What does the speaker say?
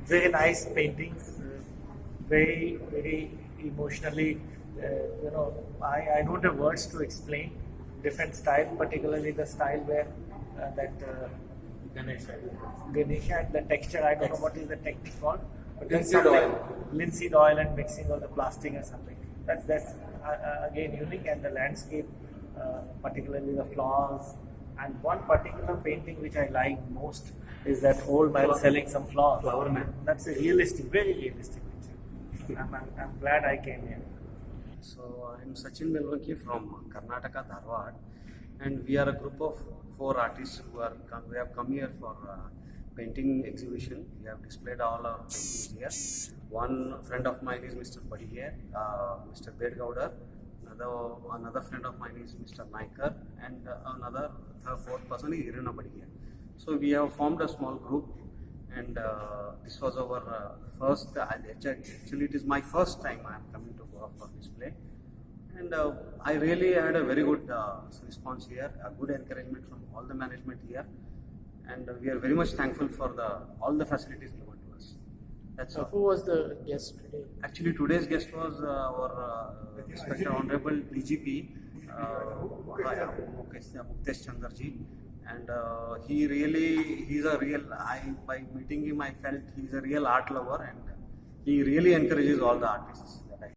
very nice paintings, very emotionally. I don't have words to explain different style, particularly the style where that Ganesha and the texture. I don't know what is the technique called, but it's Linseed something oil. linseed oil and mixing of the plastic or something. That's again unique, and the landscape, particularly the flowers. And one particular painting which I like most is that old man selling some flowers. Flower man. That's a realistic, very realistic picture. I'm glad I came here. So I'm Sachin Melwanki from Karnataka, Dharwad, and we are a group of 4 artists we have come here for painting exhibition. We have displayed all our paintings here. One friend of mine is Mr. Badige, Mr. Bedgowder. Another friend of mine is Mr. Naikar, and fourth person is Irina Badige. So we have formed a small group, and this was our first. Actually, it is my first time I am coming to Goa for display, and I really had a very good response here, a good encouragement from all the management here, and we are very much thankful for all the facilities given to us. That's all. Who was the guest today? Actually, today's guest was our respected Honorable DGP Muktesh Chandraji, and by meeting him, I felt he's a real art lover, and he really encourages all the artists.